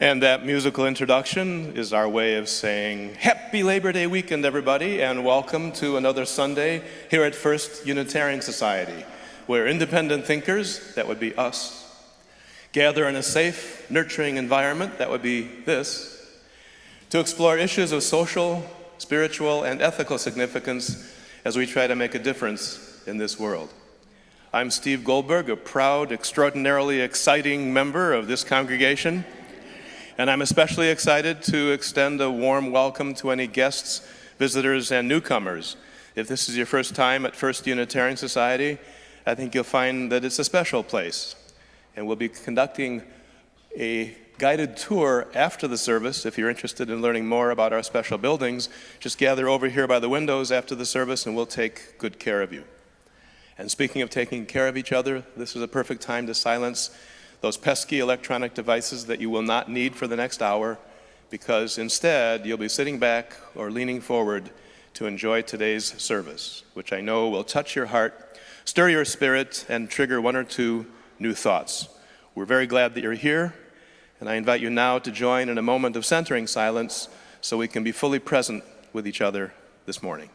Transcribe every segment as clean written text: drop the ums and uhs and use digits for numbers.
And that musical introduction is our way of saying, Happy Labor Day weekend, everybody, and welcome to another Sunday here at First Unitarian Society, where independent thinkers, that would be us, gather in a safe, nurturing environment, that would be this, to explore issues of social, spiritual, and ethical significance as we try to make a difference in this world. I'm Steve Goldberg, a proud, extraordinarily exciting member of this congregation. And I'm especially excited to extend a warm welcome to any guests, visitors, and newcomers. If this is your first time at First Unitarian Society, I think you'll find that it's a special place. And we'll be conducting a guided tour after the service. If you're interested in learning more about our special buildings, just gather over here by the windows after the service and we'll take good care of you. And speaking of taking care of each other, this is a perfect time to silence those pesky electronic devices that you will not need for the next hour, because instead you'll be sitting back or leaning forward to enjoy today's service, which I know will touch your heart, stir your spirit, and trigger one or two new thoughts. We're very glad that you're here, and I invite you now to join in a moment of centering silence so we can be fully present with each other this morning.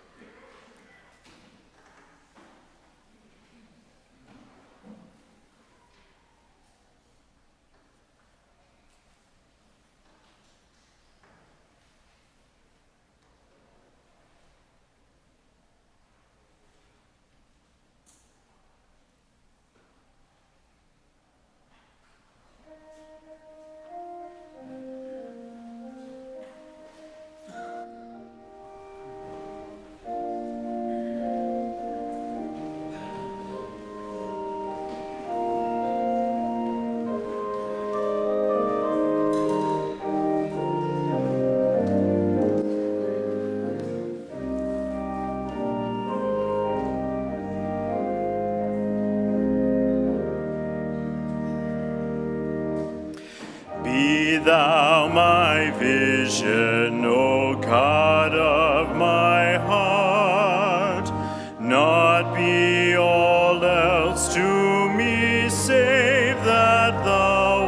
Be thou my vision, O God of my heart, not be all else to me save that thou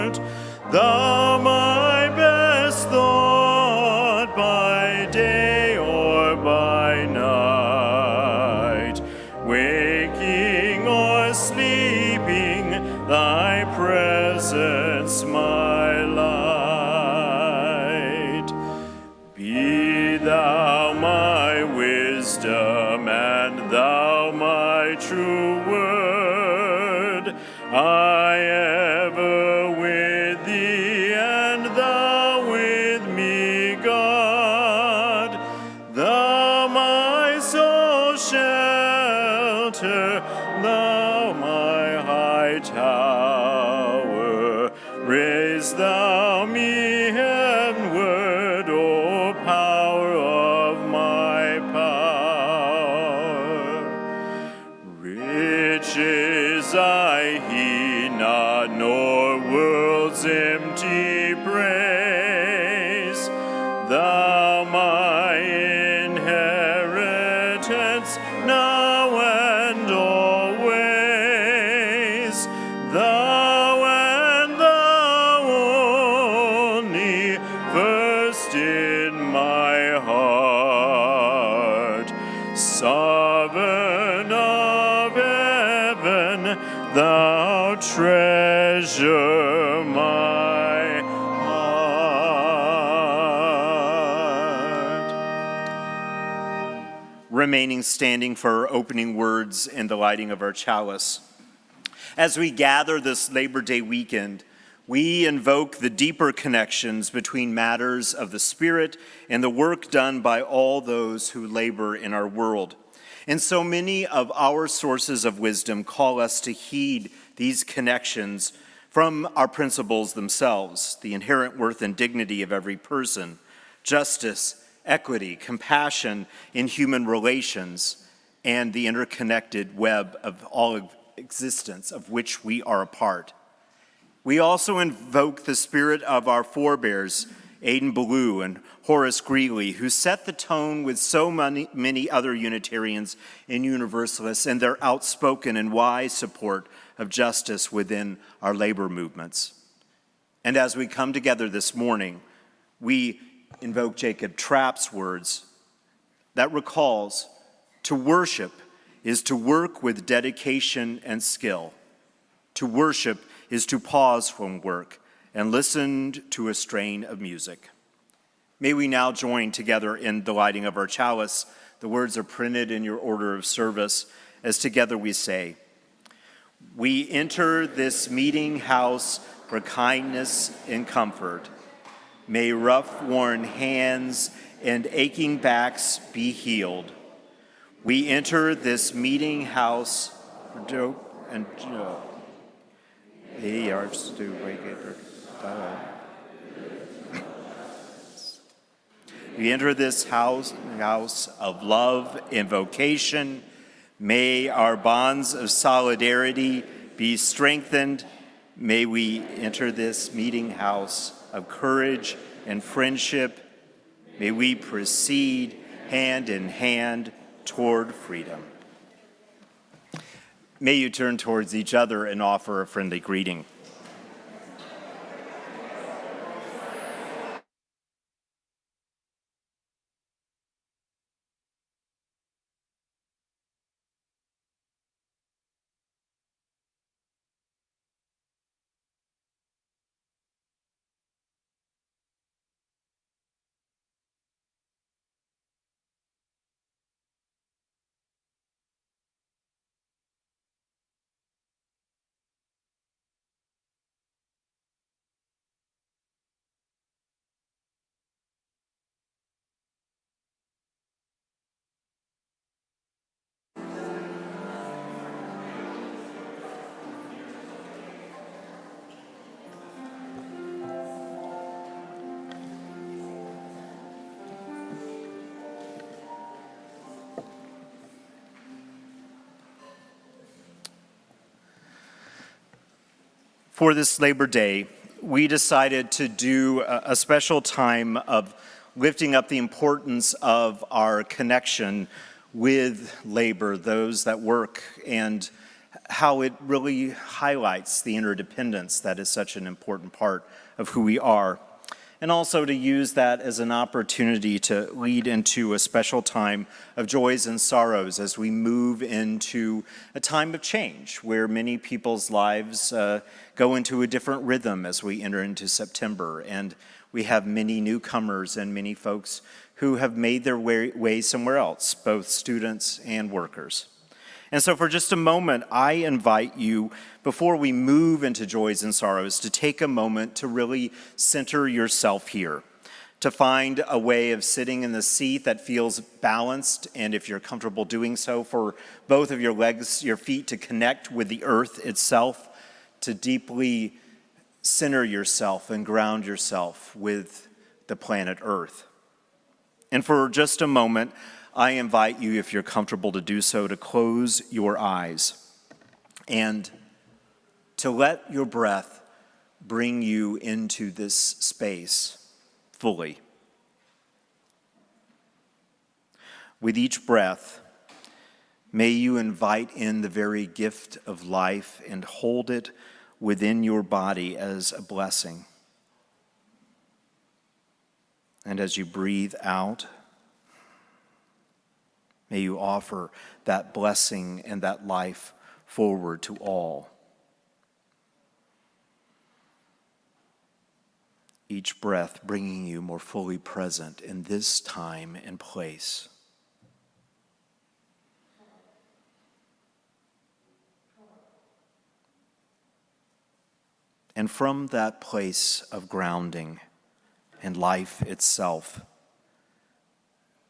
art. Thou my best thought by day or by night, waking or sleeping, thy presence my light. Be thou my wisdom and thou my true word. I ever with thee and thou with me, God. Thou my soul shelter, thou my high tower. Raise thou me heavenward, O power of my power. Riches I heed not, nor world's empty praise. Thou my inheritance now and always. Thou and thou only, first in my heart. Sovereign of heaven, thou treasure my heart. Remaining standing for our opening words and the lighting of our chalice. As we gather this Labor Day weekend, we invoke the deeper connections between matters of the Spirit and the work done by all those who labor in our world. And so many of our sources of wisdom call us to heed these connections from our principles themselves, the inherent worth and dignity of every person, justice, equity, compassion in human relations, and the interconnected web of all existence of which we are a part. We also invoke the spirit of our forebears, Aidan Ballou and Horace Greeley, who set the tone with so many other Unitarians and Universalists in their outspoken and wise support of justice within our labor movements. And as we come together this morning, we invoke Jacob Trapp's words that recalls to worship is to work with dedication and skill. To worship is to pause from work and listen to a strain of music. May we now join together in the lighting of our chalice. The words are printed in your order of service as together we say, "We enter this meeting house for kindness and comfort. May rough-worn hands and aching backs be healed. We enter this meeting house for They are to break it. We enter this house of love and vocation. May our bonds of solidarity be strengthened. May we enter this meeting house of courage and friendship. May we proceed hand in hand toward freedom." May you turn towards each other and offer a friendly greeting. For this Labor Day, we decided to do a special time of lifting up the importance of our connection with labor, those that work, and how it really highlights the interdependence that is such an important part of who we are. And also to use that as an opportunity to lead into a special time of joys and sorrows as we move into a time of change where many people's lives go into a different rhythm as we enter into September. And we have many newcomers and many folks who have made their way somewhere else, both students and workers. And so for just a moment, I invite you, before we move into joys and sorrows, to take a moment to really center yourself here, to find a way of sitting in the seat that feels balanced, and if you're comfortable doing so, for both of your legs, your feet to connect with the earth itself, to deeply center yourself and ground yourself with the planet Earth. And for just a moment, I invite you, if you're comfortable to do so, to close your eyes and to let your breath bring you into this space fully. With each breath, may you invite in the very gift of life and hold it within your body as a blessing. And as you breathe out, may you offer that blessing and that life forward to all. Each breath bringing you more fully present in this time and place. And from that place of grounding and life itself,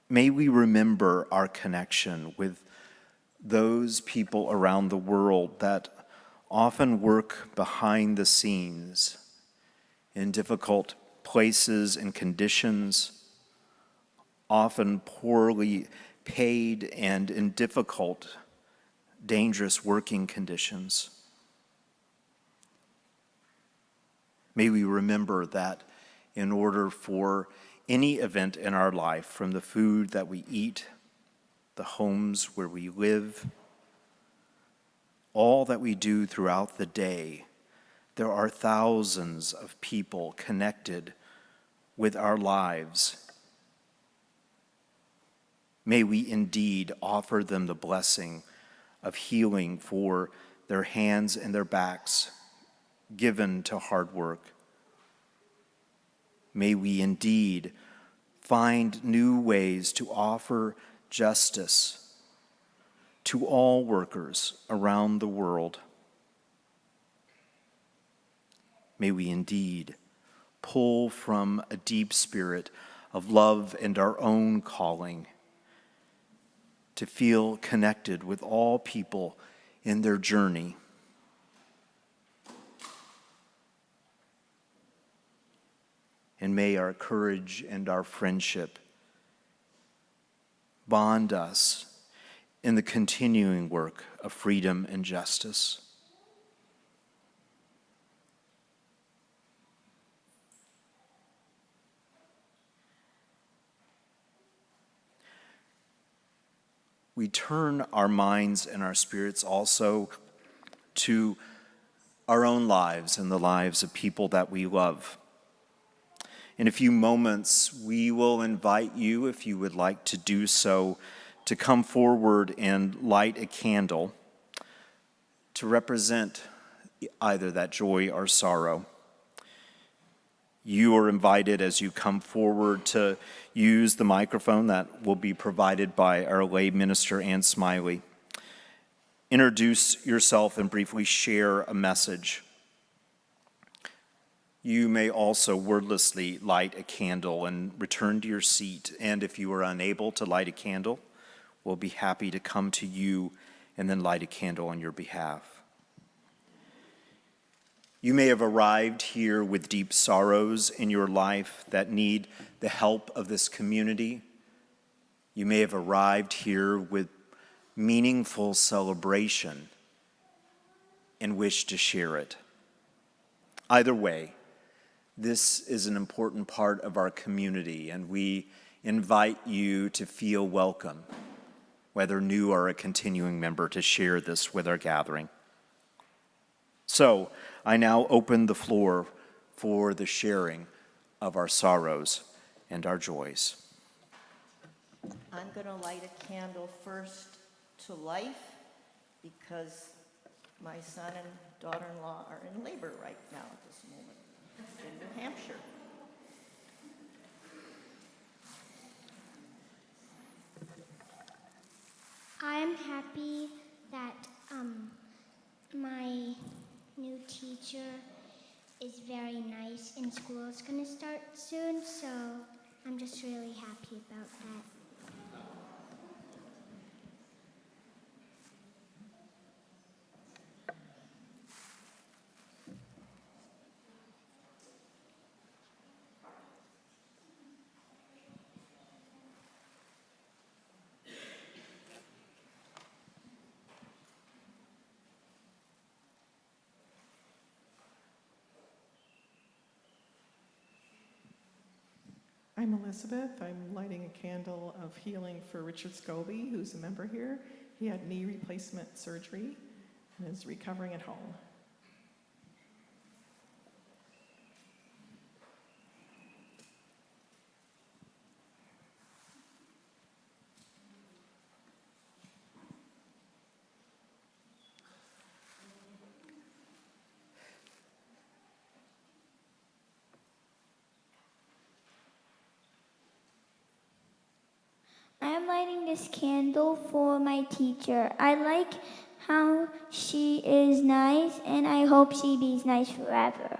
may we remember our connection with those people around the world that often work behind the scenes in difficult places and conditions, often poorly paid and in difficult, dangerous working conditions. May we remember that in order for any event in our life, from the food that we eat, the homes where we live, all that we do throughout the day, there are thousands of people connected with our lives. May we indeed offer them the blessing of healing for their hands and their backs given to hard work. May we indeed find new ways to offer justice to all workers around the world. May we indeed pull from a deep spirit of love and our own calling to feel connected with all people in their journey. And may our courage and our friendship bond us in the continuing work of freedom and justice. We turn our minds and our spirits also to our own lives and the lives of people that we love. In a few moments, we will invite you, if you would like to do so, to come forward and light a candle to represent either that joy or sorrow. You are invited as you come forward to use the microphone that will be provided by our lay minister, Ann Smiley. Introduce yourself and briefly share a message. You may also wordlessly light a candle and return to your seat. And if you are unable to light a candle, we'll be happy to come to you and then light a candle on your behalf. You may have arrived here with deep sorrows in your life that need the help of this community. You may have arrived here with meaningful celebration and wish to share it. Either way, this is an important part of our community, and we invite you to feel welcome, whether new or a continuing member, to share this with our gathering. So, I now open the floor for the sharing of our sorrows and our joys. I'm going to light a candle first to life because my son and daughter-in-law are in labor right now at this moment in New Hampshire. I'm happy that my new teacher is very nice and school is going to start soon, so I'm just really happy about that. I'm Elizabeth. I'm lighting a candle of healing for Richard Scobie, who's a member here. He had knee replacement surgery and is recovering at home. I'm lighting this candle for my teacher. I like how she is nice, and I hope she be nice forever.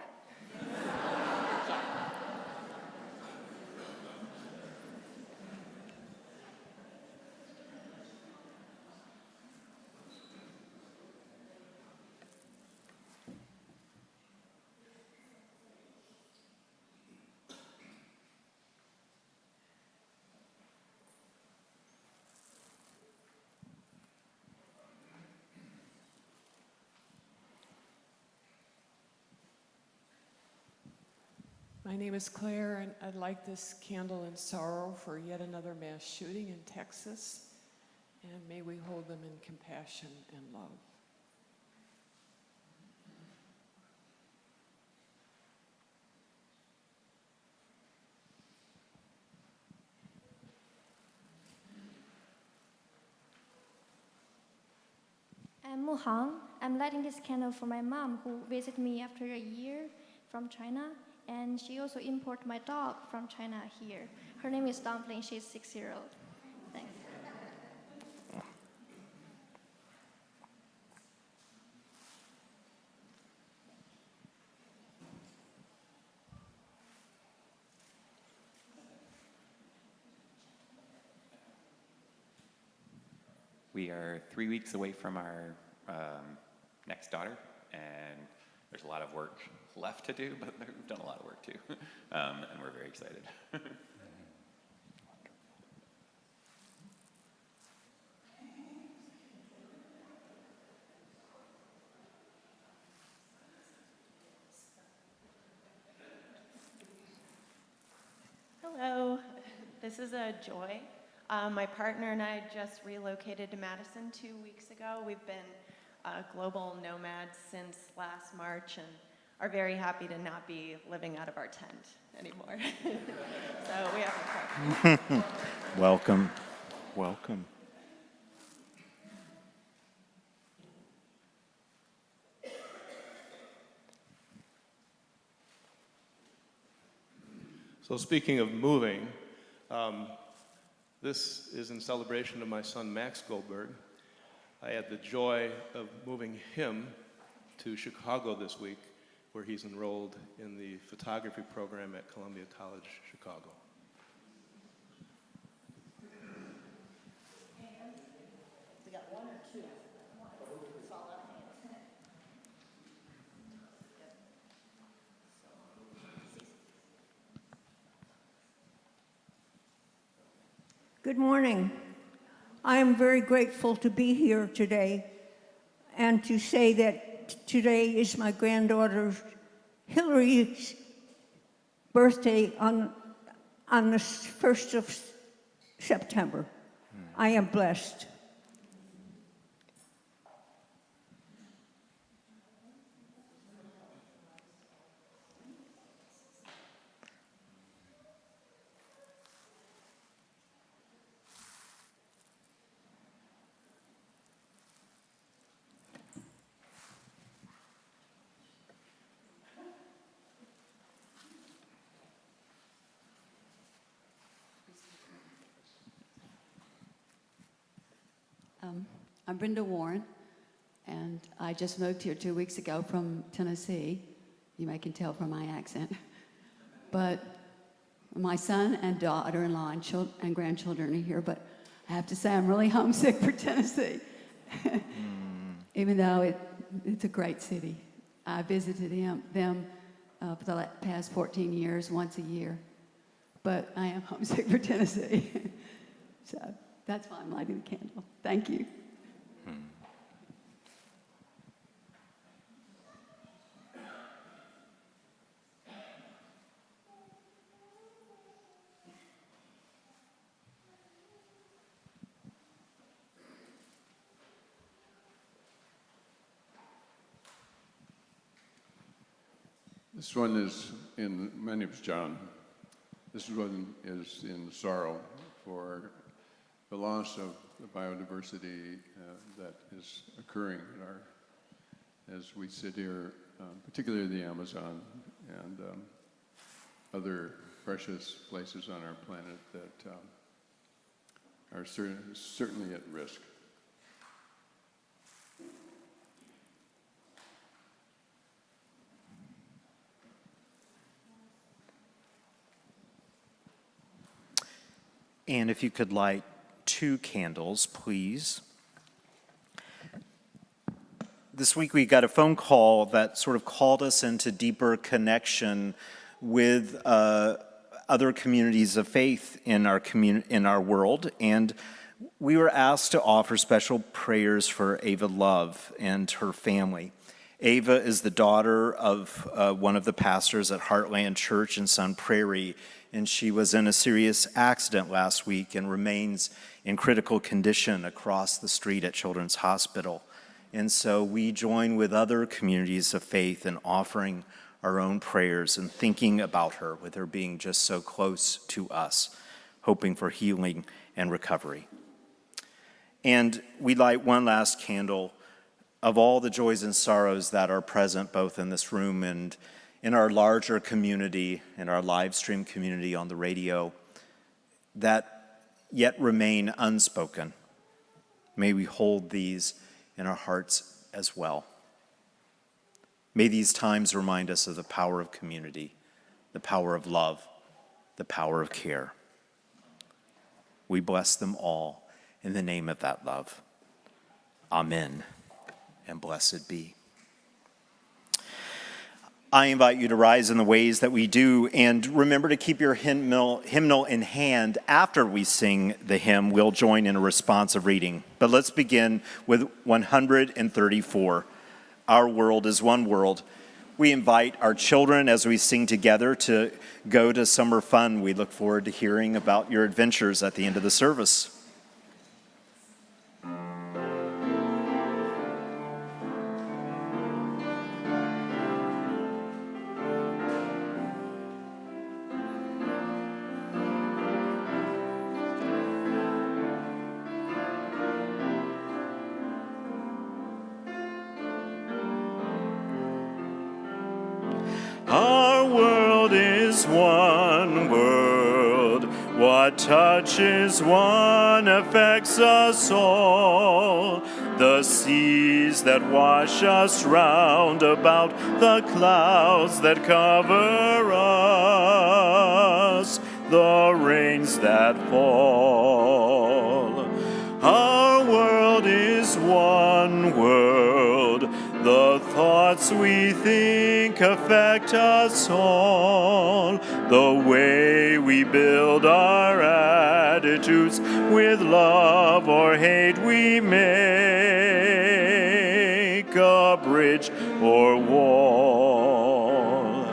My name is Claire, and I'd like this candle in sorrow for yet another mass shooting in Texas, and may we hold them in compassion and love. I'm Muhang. I'm lighting this candle for my mom who visited me after a year from China, and she also imported my dog from China here. Her name is Dumpling. She's 6-year-old. Thanks. We are 3 weeks away from our next daughter, and there's a lot of work left to do, but we've done a lot of work too, and we're very excited. Hello, this is Joy. My partner and I just relocated to Madison 2 weeks ago. We've been global nomads since last March and are very happy to not be living out of our tent anymore. So we have a car. Welcome. Welcome. So speaking of moving, this is in celebration of my son Max Goldberg. I had the joy of moving him to Chicago this week, where he's enrolled in the photography program at Columbia College, Chicago. We got one or two? It's all up hands. Good morning. I am very grateful to be here today and to say that today is my granddaughter Hillary's birthday on the 1st of September. I am blessed. I'm Brenda Warren, and I just moved here 2 weeks ago from Tennessee. You may can tell from my accent. But my son and daughter-in-law and grandchildren are here, but I have to say I'm really homesick for Tennessee, even though it's a great city. I visited them for the past 14 years, once a year. But I am homesick for Tennessee. So that's why I'm lighting the candle. Thank you. This one is my name is John. This one is in sorrow for the loss of the biodiversity that is occurring as we sit here, particularly the Amazon and other precious places on our planet that are certainly at risk. And if you could light 2 candles, please. This week we got a phone call that sort of called us into deeper connection with other communities of faith in our world, and we were asked to offer special prayers for Ava Love and her family. Ava is the daughter of one of the pastors at Heartland Church in Sun Prairie, and she was in a serious accident last week and remains in critical condition across the street at Children's Hospital. And so we join with other communities of faith in offering our own prayers and thinking about her, with her being just so close to us, hoping for healing and recovery. And we light one last candle of all the joys and sorrows that are present both in this room and in our larger community, in our live stream community on the radio, that yet remain unspoken. May we hold these in our hearts as well. May these times remind us of the power of community, the power of love, the power of care. We bless them all in the name of that love. Amen, and blessed be. I invite you to rise in the ways that we do, and remember to keep your hymnal in hand. After we sing the hymn, we'll join in a responsive reading. But let's begin with 134. Our world is one world. We invite our children as we sing together to go to summer fun. We look forward to hearing about your adventures at the end of the service. Our world is one world. What touches one affects us all. The seas that wash us round about, the clouds that cover us, the rains that fall. Our world is one world. The thoughts we think affect us all. The way we build our attitudes with love or hate we make a bridge or wall.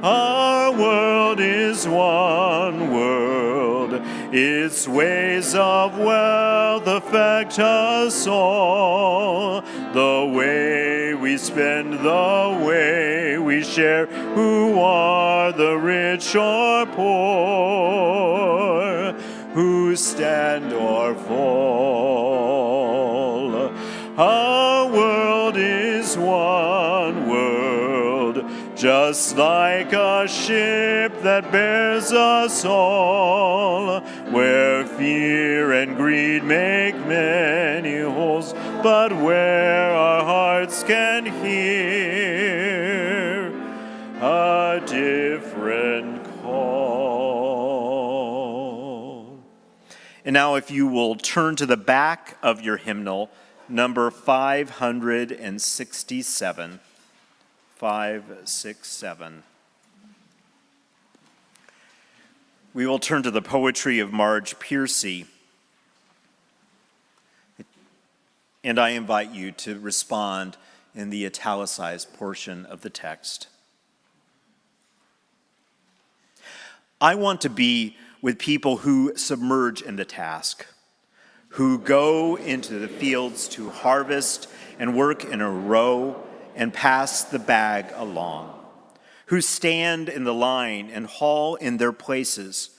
Our world is one world. Its ways of wealth affect us all. The way we spend, the way we share, who are the rich or poor, who stand or fall. Our world is one world, just like a ship that bears us all, where fear and greed make many holes, but where our hearts can hear a different call. And now if you will turn to the back of your hymnal, number 567. 567. We will turn to the poetry of Marge Piercy. And I invite you to respond in the italicized portion of the text. I want to be with people who submerge in the task, who go into the fields to harvest and work in a row and pass the bag along, who stand in the line and haul in their places,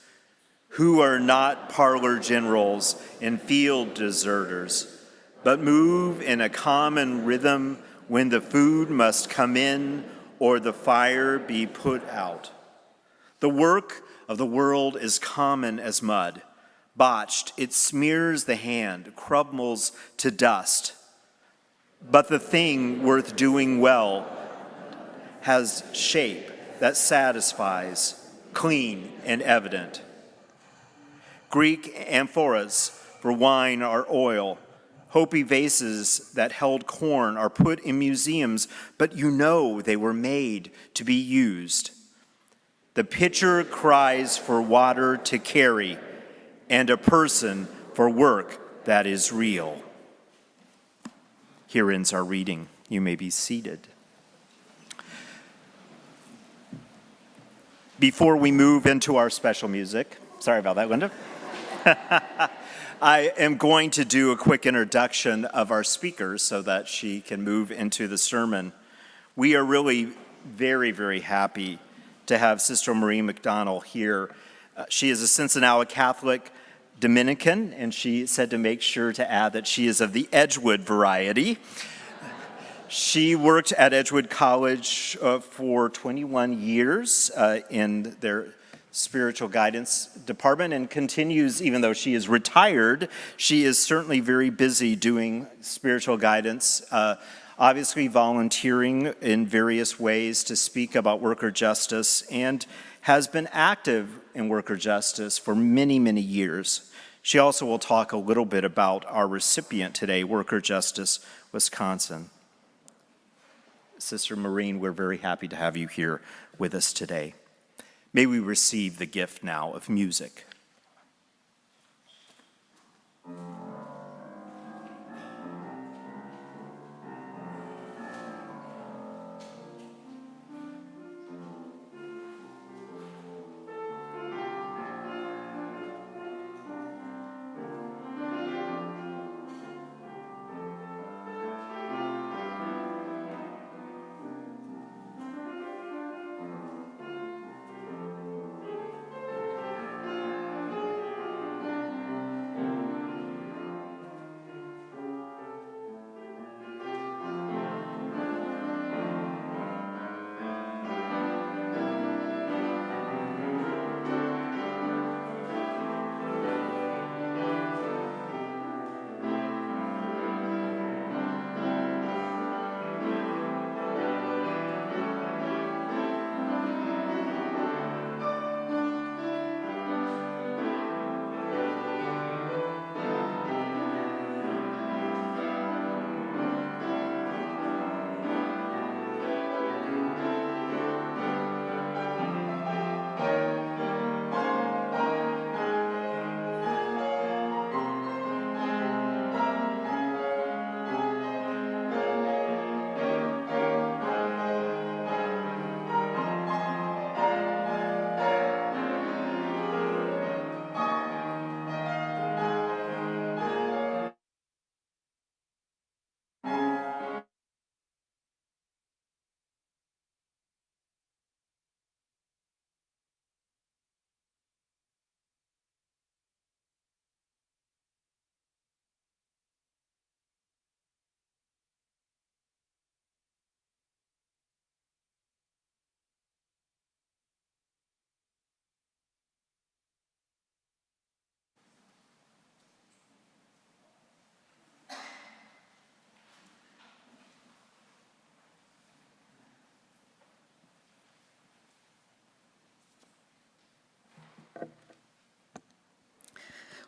who are not parlor generals and field deserters, but move in a common rhythm when the food must come in or the fire be put out. The work of the world is common as mud. Botched, it smears the hand, crumbles to dust. But the thing worth doing well has shape that satisfies, clean and evident. Greek amphoras for wine are oil. Hopi vases that held corn are put in museums, but you know they were made to be used. The pitcher cries for water to carry, and a person for work that is real. Here ends our reading. You may be seated. Before we move into our special music, sorry about that, Linda. I am going to do a quick introduction of our speakers so that she can move into the sermon. We are really very, very happy to have Sister Maureen McDonnell here. She is a Cincinnati Catholic Dominican, and she said to make sure to add that she is of the Edgewood variety. She worked at Edgewood College for 21 years in their spiritual guidance department and continues, even though she is retired, she is certainly very busy doing spiritual guidance, obviously volunteering in various ways to speak about worker justice, and has been active in worker justice for many, many years. She also will talk a little bit about our recipient today, Worker Justice Wisconsin. Sister Maureen, we're very happy to have you here with us today. May we receive the gift now of music.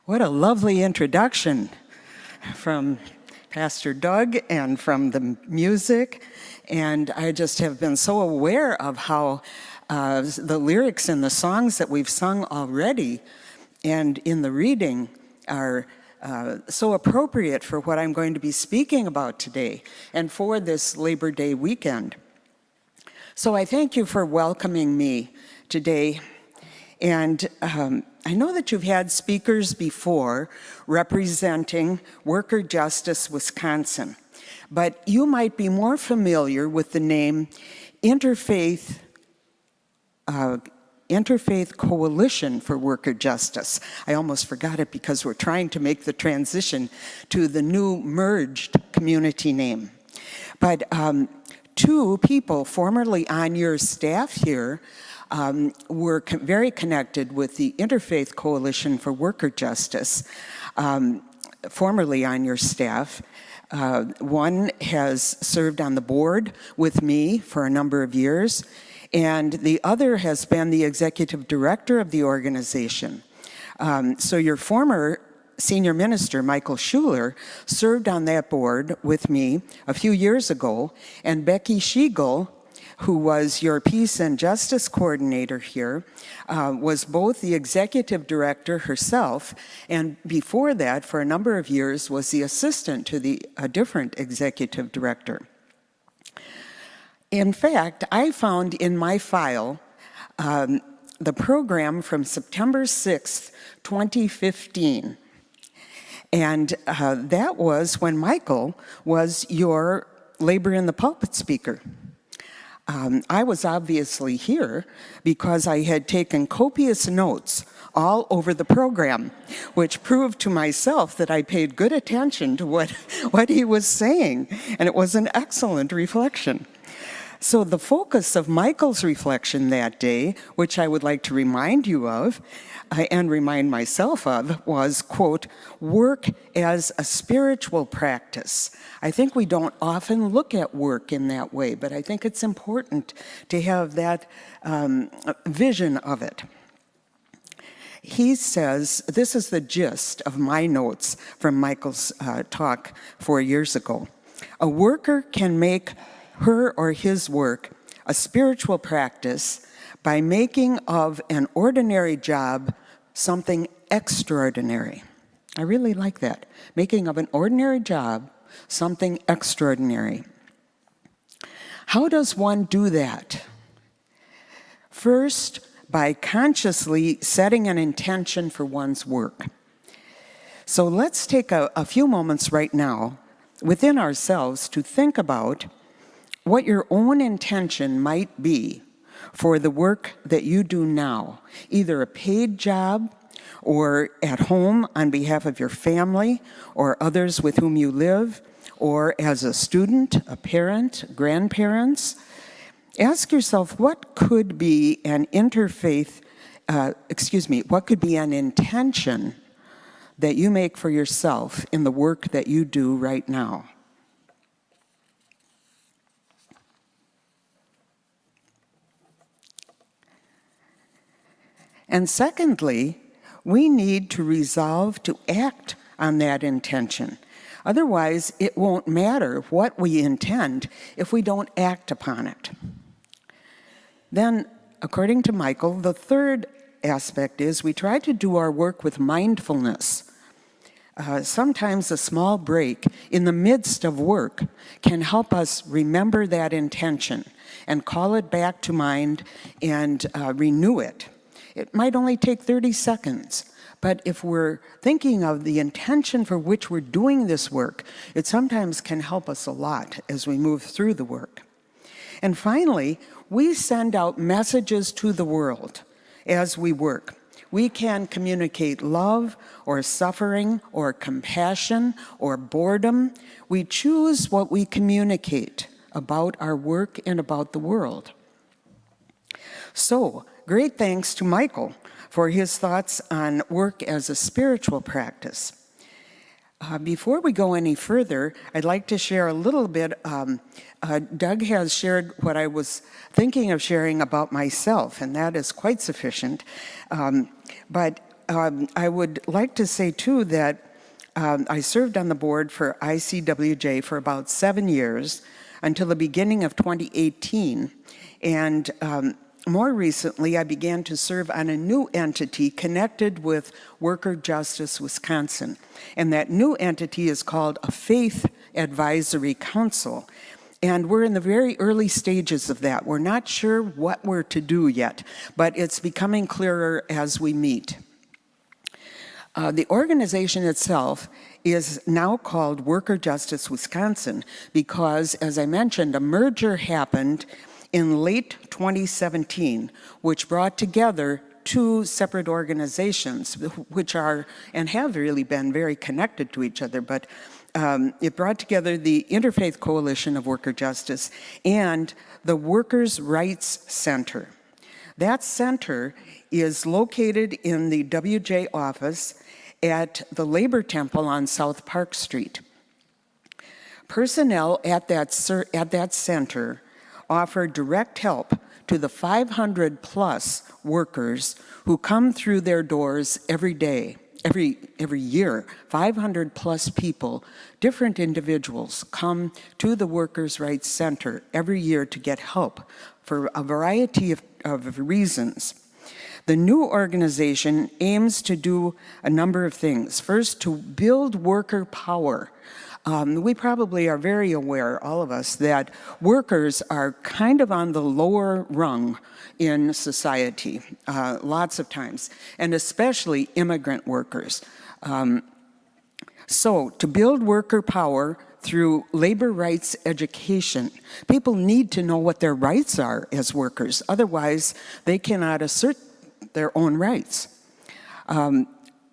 What a lovely introduction from Pastor Doug and from the music. And I just have been so aware of how the lyrics in the songs that we've sung already and in the reading are so appropriate for what I'm going to be speaking about today and for this Labor Day weekend. So I thank you for welcoming me today. And I know that you've had speakers before representing Worker Justice Wisconsin, but you might be more familiar with the name Interfaith Coalition for Worker Justice. I almost forgot it because we're trying to make the transition to the new merged community name. But two people formerly on your staff here were very connected with the Interfaith Coalition for Worker Justice, formerly on your staff. One has served on the board with me for a number of years, and the other has been the executive director of the organization. So your former senior minister, Michael Schuler, served on that board with me a few years ago, and Becky Schiegel, who was your Peace and Justice Coordinator here, was both the executive director herself, and before that, for a number of years, was the assistant to a different executive director. In fact, I found in my file the program from September 6th, 2015, and that was when Michael was your Labor in the Pulpit speaker. I was obviously here because I had taken copious notes all over the program, which proved to myself that I paid good attention to what he was saying, and it was an excellent reflection. So the focus of Michael's reflection that day, which I would like to remind you of, and remind myself of, was, quote, work as a spiritual practice. I think we don't often look at work in that way, but I think it's important to have that vision of it. He says, this is the gist of my notes from Michael's talk 4 years ago. A worker can make her or his work a spiritual practice by making of an ordinary job something extraordinary. I really like that. Making of an ordinary job something extraordinary. How does one do that? First, by consciously setting an intention for one's work. So let's take a few moments right now within ourselves to think about what your own intention might be for the work that you do now, either a paid job or at home on behalf of your family or others with whom you live, or as a student, a parent, grandparents. Ask yourself, what could be an what could be an intention that you make for yourself in the work that you do right now? And secondly, we need to resolve to act on that intention. Otherwise, it won't matter what we intend if we don't act upon it. Then, according to Michael, the third aspect is we try to do our work with mindfulness. Sometimes a small break in the midst of work can help us remember that intention and call it back to mind and renew it. It might only take 30 seconds, but if we're thinking of the intention for which we're doing this work, it sometimes can help us a lot as we move through the work. And finally, we send out messages to the world as we work. We can communicate love or suffering or compassion or boredom. We choose what we communicate about our work and about the world. So, great thanks to Michael for his thoughts on work as a spiritual practice. Before we go any further, I'd like to share a little bit. Doug has shared what I was thinking of sharing about myself, and that is quite sufficient. But I would like to say, too, that I served on the board for ICWJ for about 7 years until the beginning of 2018. And more recently, I began to serve on a new entity connected with Worker Justice Wisconsin. And that new entity is called a Faith Advisory Council. And we're in the very early stages of that. We're not sure what we're to do yet, but it's becoming clearer as we meet. The organization itself is now called Worker Justice Wisconsin because, as I mentioned, a merger happened in late 2017, which brought together two separate organizations, which are and have really been very connected to each other, but it brought together the Interfaith Coalition of Worker Justice and the Workers' Rights Center. That center is located in the WJ office at the Labor Temple on South Park Street. Personnel at that center offer direct help to the 500 plus workers who come through their doors every day, every year. 500 plus people, different individuals, come to the Workers' Rights Center every year to get help for a variety of reasons. The new organization aims to do a number of things. First, to build worker power. We probably are very aware, all of us, that workers are kind of on the lower rung in society, lots of times, and especially immigrant workers. So to build worker power through labor rights education. People need to know what their rights are as workers. Otherwise, they cannot assert their own rights.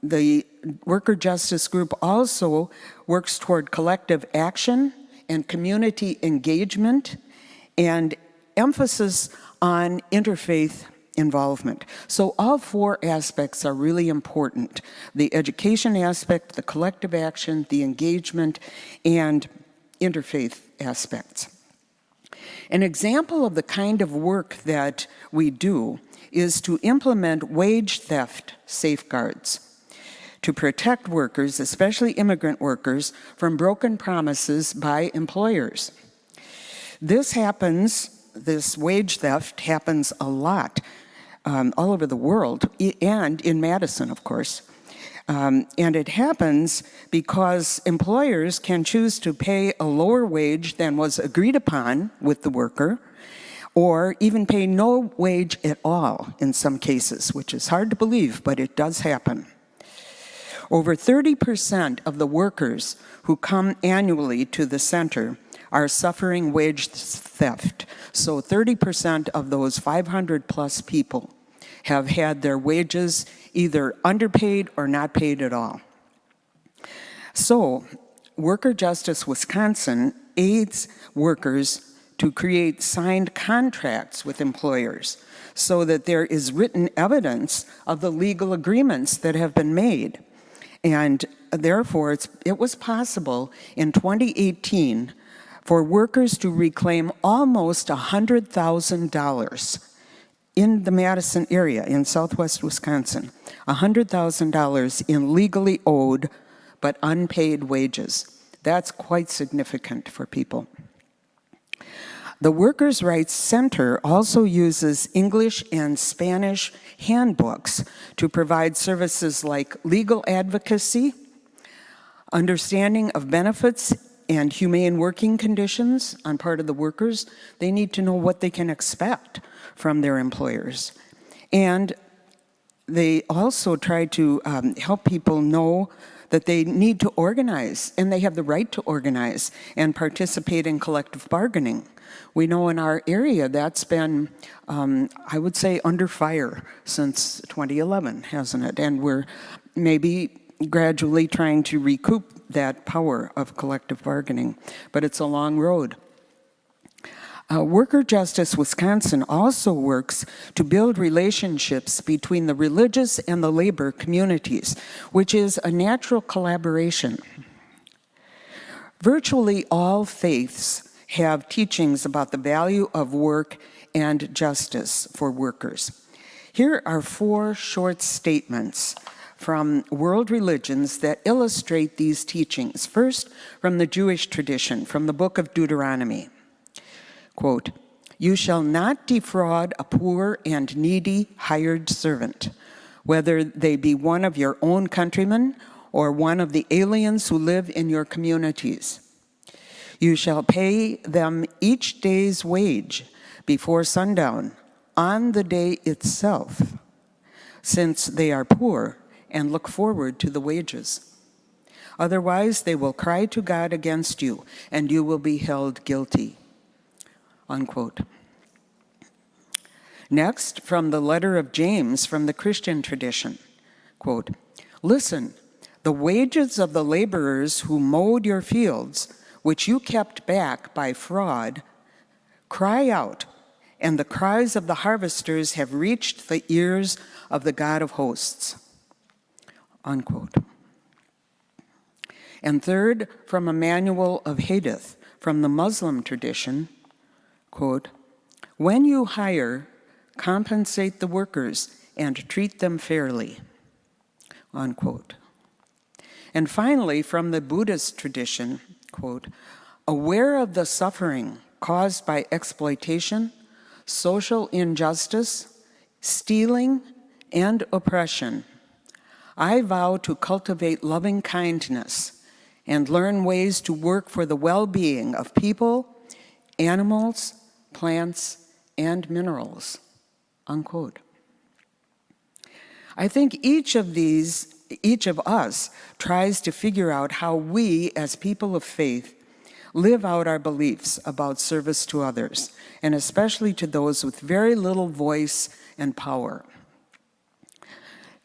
The Worker Justice Group also works toward collective action and community engagement and emphasis on interfaith involvement. So all four aspects are really important: the education aspect, the collective action, the engagement, and interfaith aspects. An example of the kind of work that we do is to implement wage theft safeguards to protect workers, especially immigrant workers, from broken promises by employers. This wage theft happens a lot all over the world, and in Madison, of course. And it happens because employers can choose to pay a lower wage than was agreed upon with the worker, or even pay no wage at all in some cases, which is hard to believe, but it does happen. Over 30% of the workers who come annually to the center are suffering wage theft. So 30% of those 500 plus people have had their wages either underpaid or not paid at all. So Worker Justice Wisconsin aids workers to create signed contracts with employers so that there is written evidence of the legal agreements that have been made. And therefore, it was possible in 2018 for workers to reclaim almost $100,000 in the Madison area, in southwest Wisconsin, $100,000 in legally owed but unpaid wages. That's quite significant for people. The Workers' Rights Center also uses English and Spanish handbooks to provide services like legal advocacy, understanding of benefits and humane working conditions on part of the workers. They need to know what they can expect from their employers. And they also try to help people know that they need to organize, and they have the right to organize and participate in collective bargaining. We know in our area that's been, I would say, under fire since 2011, hasn't it? And we're maybe gradually trying to recoup that power of collective bargaining, but it's a long road. Worker Justice Wisconsin also works to build relationships between the religious and the labor communities, which is a natural collaboration. Virtually all faiths have teachings about the value of work and justice for workers. Here are 4 short statements from world religions that illustrate these teachings. First, from the Jewish tradition, from the book of Deuteronomy. Quote, "You shall not defraud a poor and needy hired servant, whether they be one of your own countrymen or one of the aliens who live in your communities. You shall pay them each day's wage before sundown on the day itself, since they are poor and look forward to the wages. Otherwise, they will cry to God against you, and you will be held guilty." Unquote. Next, from the letter of James from the Christian tradition, quote, "Listen, the wages of the laborers who mowed your fields, which you kept back by fraud, cry out, and the cries of the harvesters have reached the ears of the God of hosts." Unquote. And third, from a manual of Hadith from the Muslim tradition, quote, "When you hire, compensate the workers and treat them fairly." Unquote. And finally, from the Buddhist tradition, quote, "Aware of the suffering caused by exploitation, social injustice, stealing, and oppression, I vow to cultivate loving kindness and learn ways to work for the well-being of people, animals, plants, and minerals." Unquote. I think each of us tries to figure out how we, as people of faith, live out our beliefs about service to others, and especially to those with very little voice and power.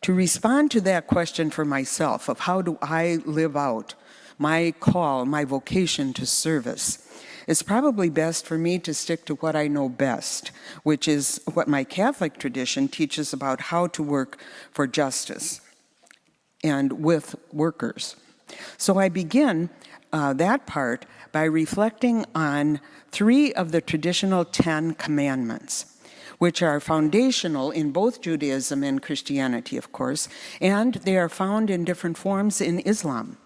To respond to that question for myself of how do I live out my call, my vocation to service, it's probably best for me to stick to what I know best, which is what my Catholic tradition teaches about how to work for justice and with workers. So I begin that part by reflecting on 3 of the traditional 10 commandments, which are foundational in both Judaism and Christianity, of course, and they are found in different forms in Islam.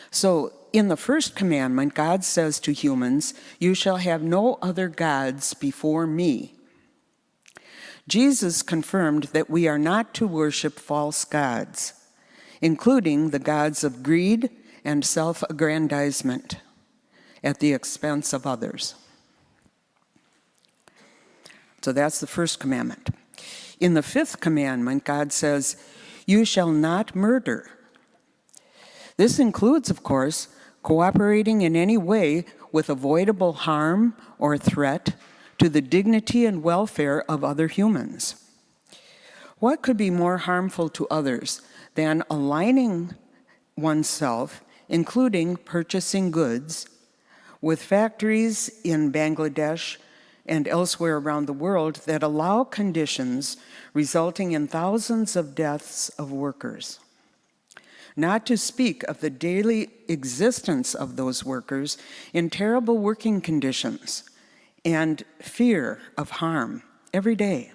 So in the first commandment, God says to humans, "You shall have no other gods before me." Jesus confirmed that we are not to worship false gods, including the gods of greed and self-aggrandizement at the expense of others. So that's the first commandment. In the 5th commandment, God says, "You shall not murder." This includes, of course, cooperating in any way with avoidable harm or threat to the dignity and welfare of other humans. What could be more harmful to others than aligning oneself, including purchasing goods, with factories in Bangladesh and elsewhere around the world that allow conditions resulting in thousands of deaths of workers? Not to speak of the daily existence of those workers in terrible working conditions and fear of harm every day.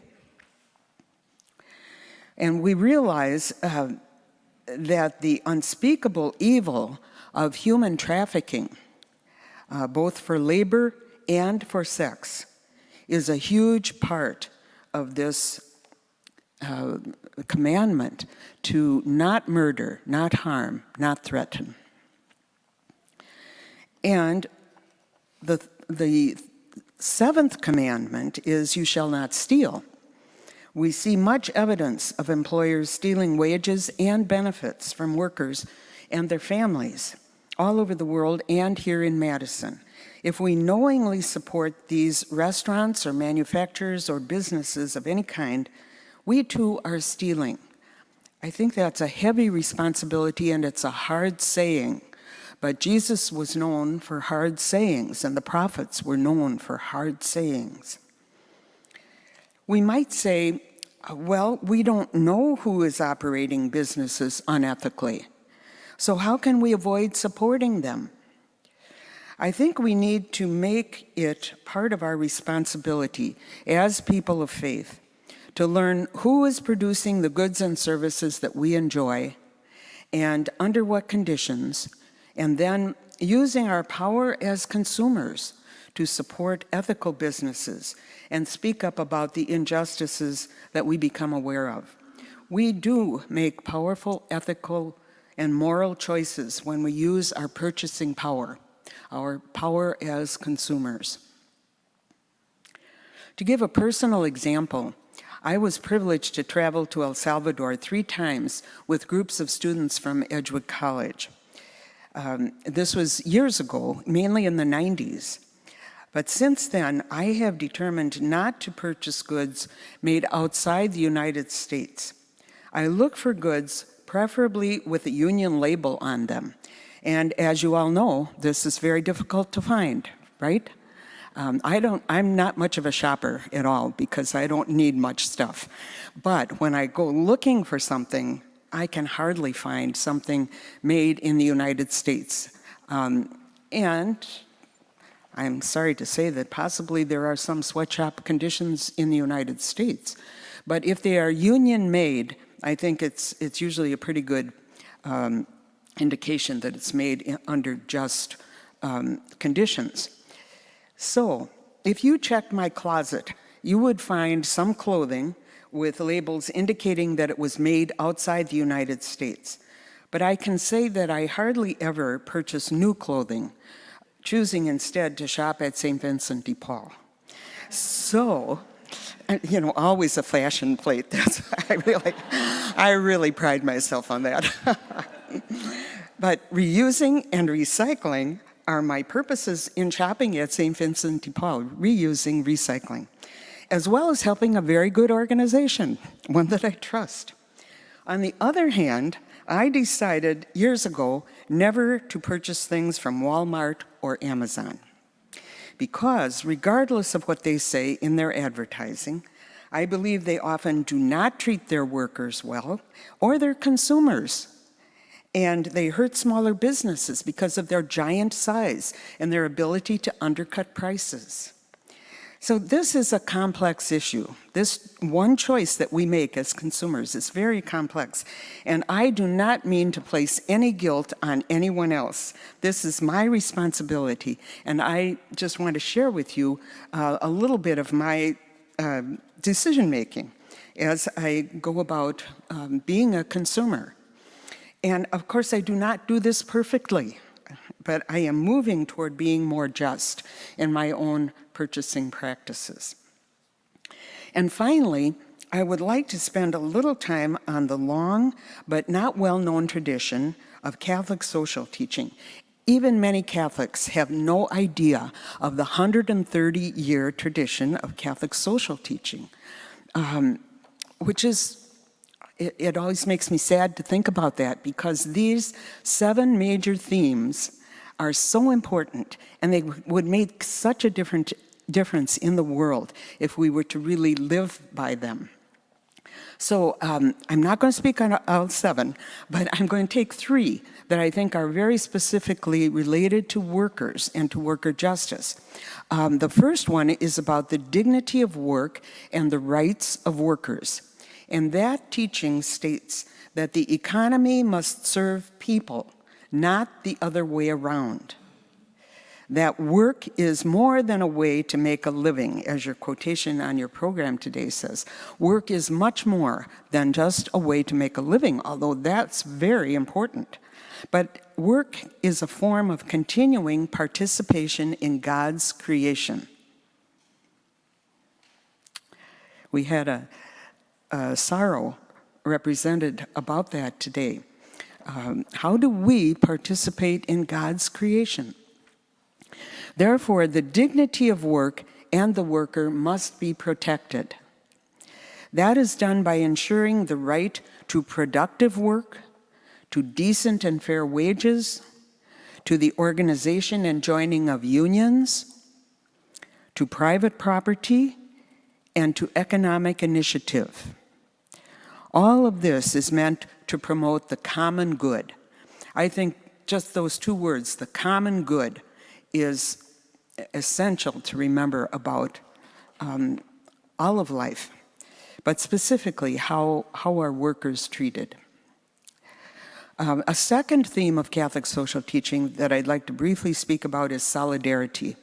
And we realize that the unspeakable evil of human trafficking, both for labor and for sex, is a huge part of this commandment to not murder, not harm, not threaten. And the 7th commandment is, "You shall not steal." We see much evidence of employers stealing wages and benefits from workers and their families all over the world and here in Madison. If we knowingly support these restaurants or manufacturers or businesses of any kind, we too are stealing. I think that's a heavy responsibility and it's a hard saying, but Jesus was known for hard sayings and the prophets were known for hard sayings. We might say, well, we don't know who is operating businesses unethically, so how can we avoid supporting them? I think we need to make it part of our responsibility as people of faith to learn who is producing the goods and services that we enjoy and under what conditions, and then using our power as consumers to support ethical businesses and speak up about the injustices that we become aware of. We do make powerful ethical and moral choices when we use our purchasing power, our power as consumers. To give a personal example, I was privileged to travel to El Salvador 3 times with groups of students from Edgewood College. This was years ago, mainly in the 90s. But since then, I have determined not to purchase goods made outside the United States. I look for goods preferably with a union label on them. And as you all know, this is very difficult to find, right? I'm not much of a shopper at all because I don't need much stuff. But when I go looking for something, I can hardly find something made in the United States. And I'm sorry to say that possibly there are some sweatshop conditions in the United States. But if they are union made, I think it's usually a pretty good indication that it's made under just conditions. So, if you checked my closet, you would find some clothing with labels indicating that it was made outside the United States. But I can say that I hardly ever purchase new clothing, choosing instead to shop at St. Vincent de Paul. So, you know, always a fashion plate. I really pride myself on that. But reusing and recycling are my purposes in shopping at St. Vincent de Paul, reusing, recycling, as well as helping a very good organization, one that I trust. On the other hand, I decided years ago never to purchase things from Walmart or Amazon, because regardless of what they say in their advertising, I believe they often do not treat their workers well or their consumers. And they hurt smaller businesses because of their giant size and their ability to undercut prices. So this is a complex issue. This one choice that we make as consumers is very complex. And I do not mean to place any guilt on anyone else. This is my responsibility. And I just want to share with you a little bit of my decision making as I go about being a consumer. And of course, I do not do this perfectly, but I am moving toward being more just in my own purchasing practices. And finally, I would like to spend a little time on the long but not well-known tradition of Catholic social teaching. Even many Catholics have no idea of the 130-year tradition of Catholic social teaching, which is, it always makes me sad to think about that, because these 7 major themes are so important, and they would make such a difference in the world if we were to really live by them. So I'm not going to speak on all 7, but I'm going to take 3 that I think are very specifically related to workers and to worker justice. The first one is about the dignity of work and the rights of workers. And that teaching states that the economy must serve people, not the other way around. That work is more than a way to make a living, as your quotation on your program today says. Work is much more than just a way to make a living, although that's very important. But work is a form of continuing participation in God's creation. We had a sorrow represented about that today. How do we participate in God's creation? Therefore, the dignity of work and the worker must be protected. That is done by ensuring the right to productive work, to decent and fair wages, to the organization and joining of unions, to private property, and to economic initiative. All of this is meant to promote the common good. I think just those 2 words, the common good, is essential to remember about all of life, but specifically how are workers treated. A second theme of Catholic social teaching that I'd like to briefly speak about is solidarity.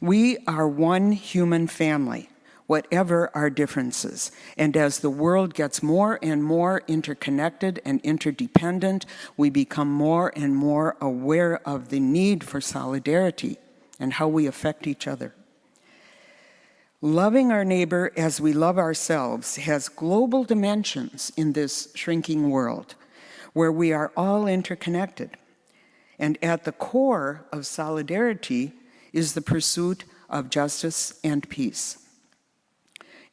We are one human family, whatever our differences. And as the world gets more and more interconnected and interdependent, we become more and more aware of the need for solidarity and how we affect each other. Loving our neighbor as we love ourselves has global dimensions in this shrinking world, where we are all interconnected. And at the core of solidarity is the pursuit of justice and peace.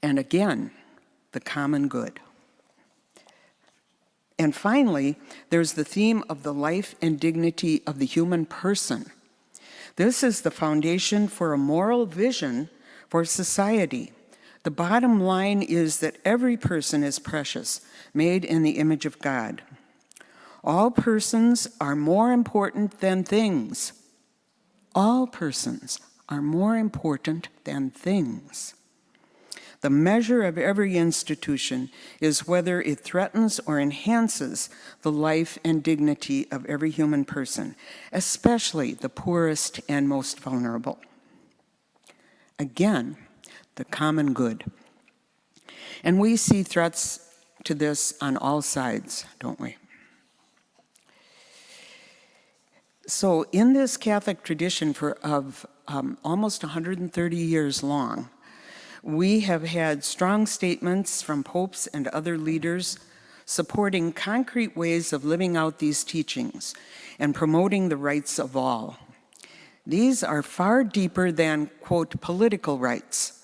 And again, the common good. And finally, there's the theme of the life and dignity of the human person. This is the foundation for a moral vision for society. The bottom line is that every person is precious, made in the image of God. All persons are more important than things. All persons are more important than things. The measure of every institution is whether it threatens or enhances the life and dignity of every human person, especially the poorest and most vulnerable. Again, the common good. And we see threats to this on all sides, don't we? So in this Catholic tradition of almost 130 years long, we have had strong statements from popes and other leaders supporting concrete ways of living out these teachings and promoting the rights of all. These are far deeper than, quote, political rights.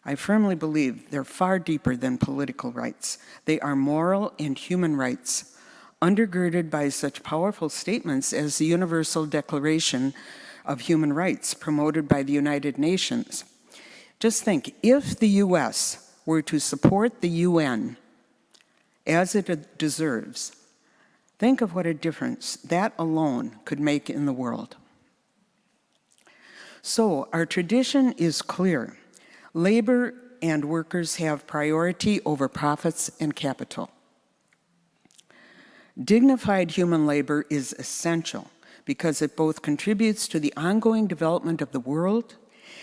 I firmly believe they're far deeper than political rights. They are moral and human rights, undergirded by such powerful statements as the Universal Declaration of Human Rights promoted by the United Nations. Just think, if the US were to support the UN as it deserves, think of what a difference that alone could make in the world. So our tradition is clear. Labor and workers have priority over profits and capital. Dignified human labor is essential because it both contributes to the ongoing development of the world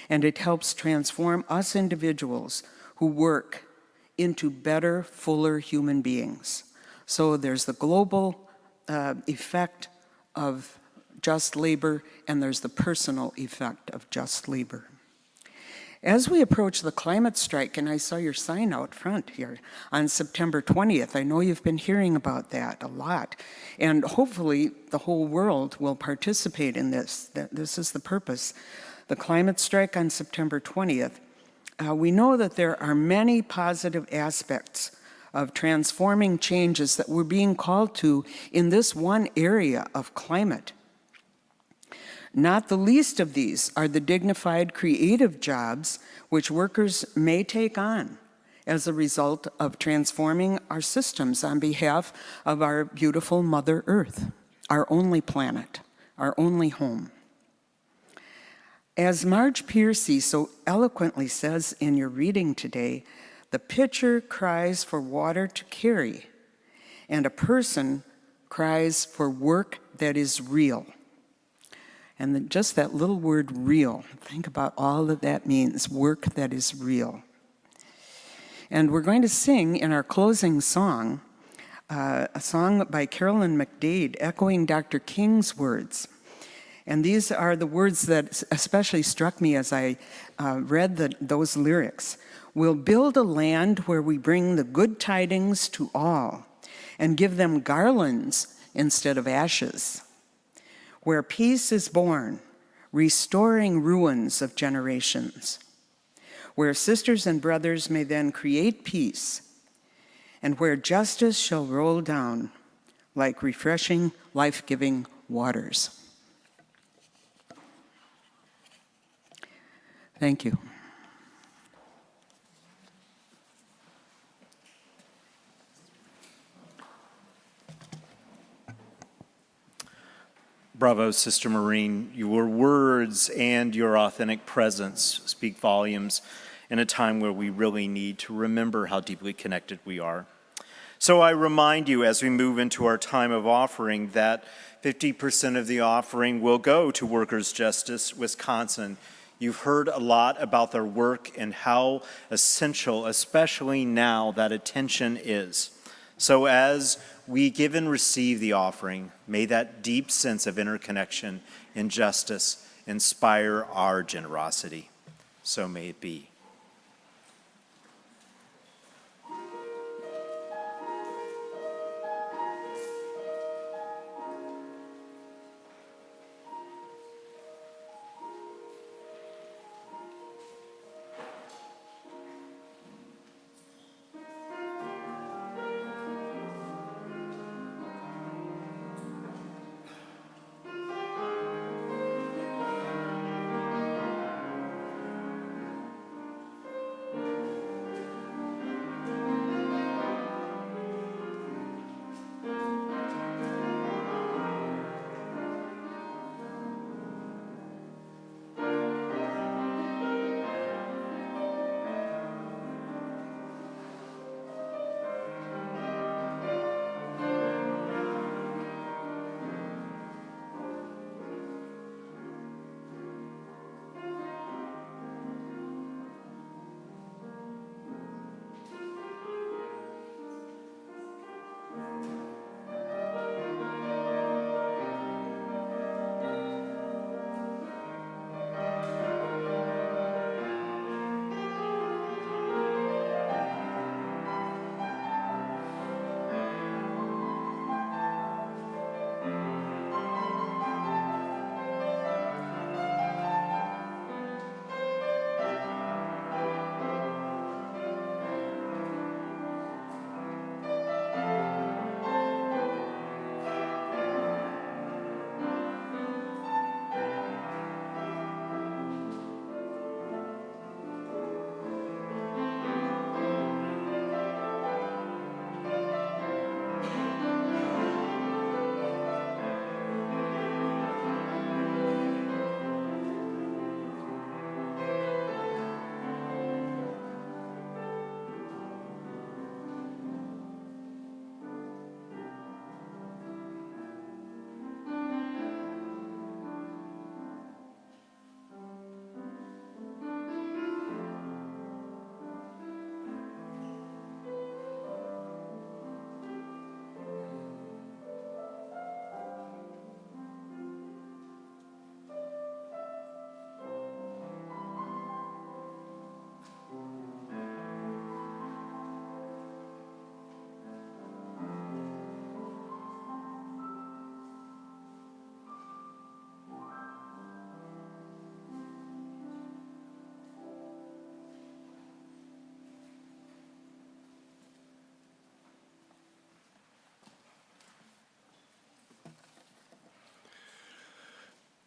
and it helps transform us individuals who work into better, fuller human beings. So there's the global effect of just labor, and there's the personal effect of just labor. As we approach the climate strike, and I saw your sign out front here, on September 20th, I know you've been hearing about that a lot, and hopefully the whole world will participate in this. This is the purpose. The climate strike on September 20th, we know that there are many positive aspects of transforming changes that we're being called to in this one area of climate. Not the least of these are the dignified creative jobs which workers may take on as a result of transforming our systems on behalf of our beautiful Mother Earth, our only planet, our only home. As Marge Piercy so eloquently says in your reading today, the pitcher cries for water to carry, and a person cries for work that is real. And just that little word real, think about all that means, work that is real. And we're going to sing in our closing song, a song by Carolyn McDade, echoing Dr. King's words. And these are the words that especially struck me as I read those lyrics. We'll build a land where we bring the good tidings to all and give them garlands instead of ashes, where peace is born, restoring ruins of generations, where sisters and brothers may then create peace, and where justice shall roll down like refreshing, life-giving waters. Thank you. Bravo, Sister Maureen. Your words and your authentic presence speak volumes in a time where we really need to remember how deeply connected we are. So I remind you as we move into our time of offering that 50% of the offering will go to Workers' Justice Wisconsin. You've heard a lot about their work and how essential, especially now, that attention is. So as we give and receive the offering, may that deep sense of interconnection and justice inspire our generosity. So may it be.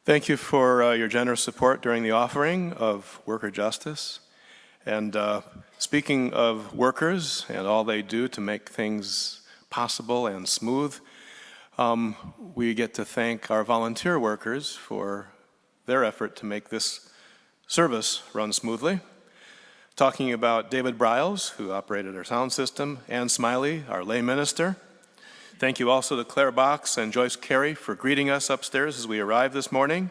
Thank you for your generous support during the offering of worker justice. And speaking of workers and all they do to make things possible and smooth, we get to thank our volunteer workers for their effort to make this service run smoothly. Talking about David Briles, who operated our sound system, Ann Smiley, our lay minister. Thank you also to Claire Box and Joyce Carey for greeting us upstairs as we arrived this morning.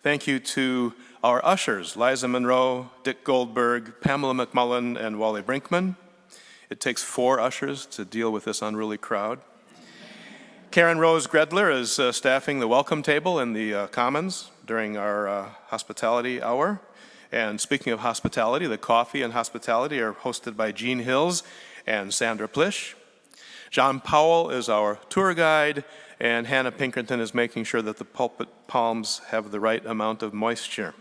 Thank you to our ushers, Liza Monroe, Dick Goldberg, Pamela McMullen, and Wally Brinkman. It takes 4 ushers to deal with this unruly crowd. Karen Rose Gredler is staffing the welcome table in the Commons during our hospitality hour. And speaking of hospitality, the coffee and hospitality are hosted by Jean Hills and Sandra Plish. John Powell is our tour guide, and Hannah Pinkerton is making sure that the pulpit palms have the right amount of moisture.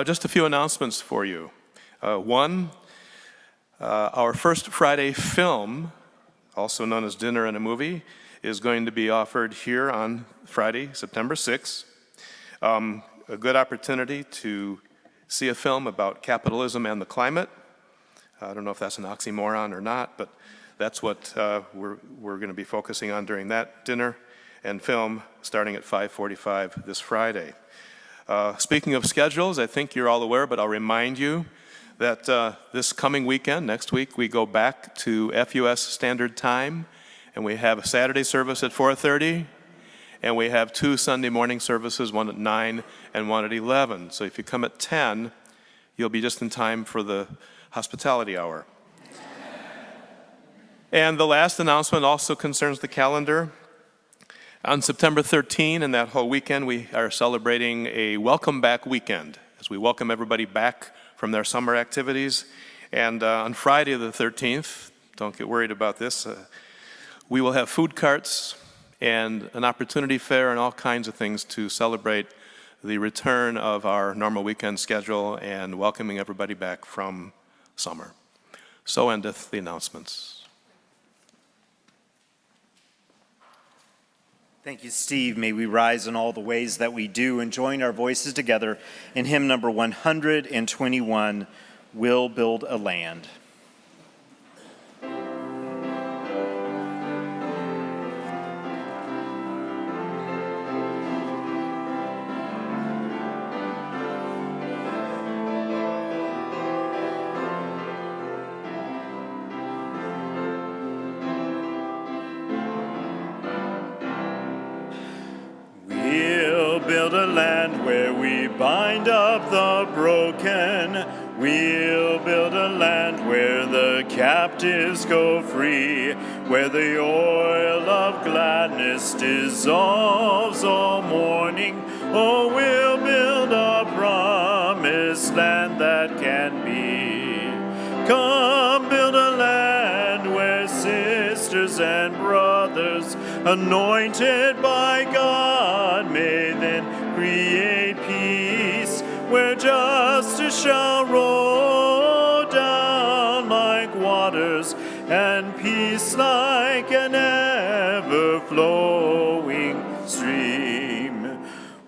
Just a few announcements for you. One, our First Friday film, also known as Dinner and a Movie, is going to be offered here on Friday, September 6th. A good opportunity to see a film about capitalism and the climate. I don't know if that's an oxymoron or not, but that's what we're going to be focusing on during that dinner and film starting at 5:45 this Friday. Speaking of schedules, I think you're all aware, but I'll remind you that this coming weekend, next week, we go back to FUS Standard Time, and we have a Saturday service at 4:30, and we have 2 Sunday morning services, one at 9 and one at 11. So if you come at 10, you'll be just in time for the hospitality hour. And the last announcement also concerns the calendar. On September 13 and that whole weekend, we are celebrating a welcome back weekend as we welcome everybody back from their summer activities. And on Friday the 13th, don't get worried about this, we will have food carts and an opportunity fair and all kinds of things to celebrate the return of our normal weekend schedule and welcoming everybody back from summer. So endeth the announcements. Thank you, Steve. May we rise in all the ways that we do and join our voices together in hymn number 121, We'll Build a Land. Build a land where we bind up the broken. We'll build a land where the captives go free, where the oil of gladness dissolves all mourning. Oh, we'll build a promised land that can be. Come build a land where sisters and brothers, anointed by God, may then create peace, where justice shall roll down like waters, and peace like an ever-flowing stream.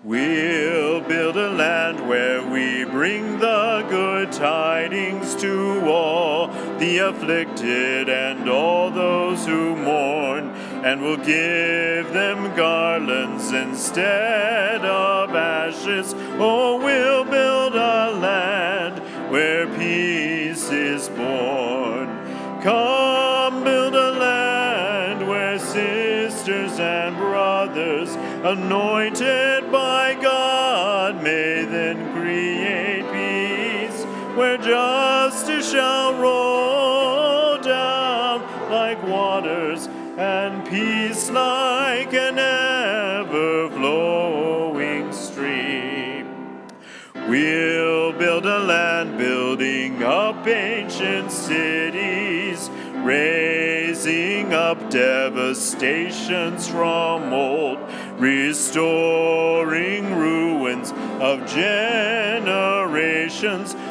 We'll build a land where we bring the good tidings to all the afflicted and all those who mourn, and we'll give them garlands instead of ashes. Oh, we'll build a land where peace is born. Come build a land where sisters and brothers, anointed by God, may then create peace, where justice shall roll down like waters, and peace like an ever-flowing stream. We'll build a land building up ancient cities, raising up devastations from old, restoring ruins of generations.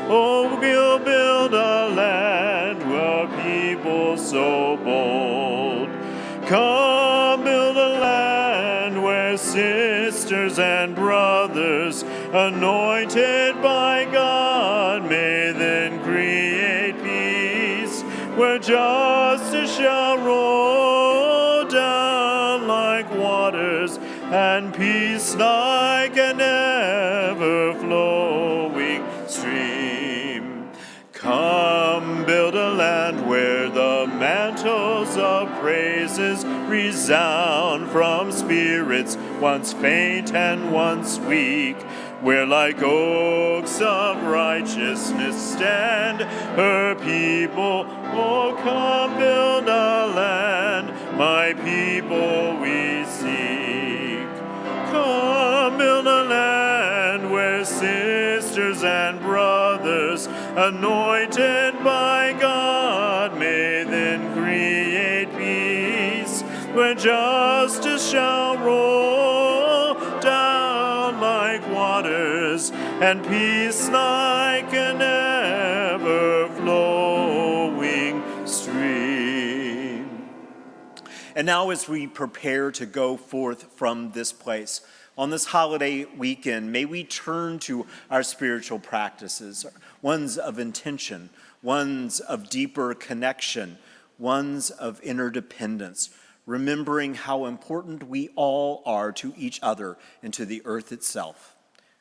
Oh, we'll build a land where people so bold. Come build a land where our sisters and brothers, anointed by God, may then create peace, where justice shall roll down like waters, and peace like an ever-flowing stream. Come, build a land where the mantles of praises resound from spirits once faint and once weak, where like oaks of righteousness stand her people. Oh, come, build a land, my people we seek. Come, build a land where sisters and brothers, anointed by God, may then create peace, where justice shall roll down like waters, and peace like an ever-flowing stream. And now, as we prepare to go forth from this place, on this holiday weekend, may we turn to our spiritual practices, ones of intention, ones of deeper connection, ones of interdependence, remembering how important we all are to each other and to the earth itself.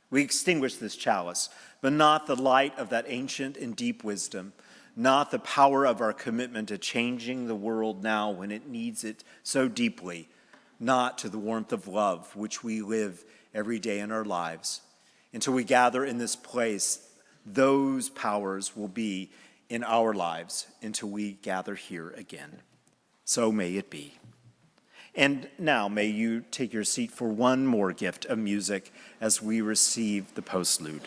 We extinguish this chalice, but not the light of that ancient and deep wisdom, not the power of our commitment to changing the world now when it needs it so deeply, not to the warmth of love which we live every day in our lives. Until we gather in this place, those powers will be in our lives until we gather here again. So may it be. And now may you take your seat for one more gift of music as we receive the postlude.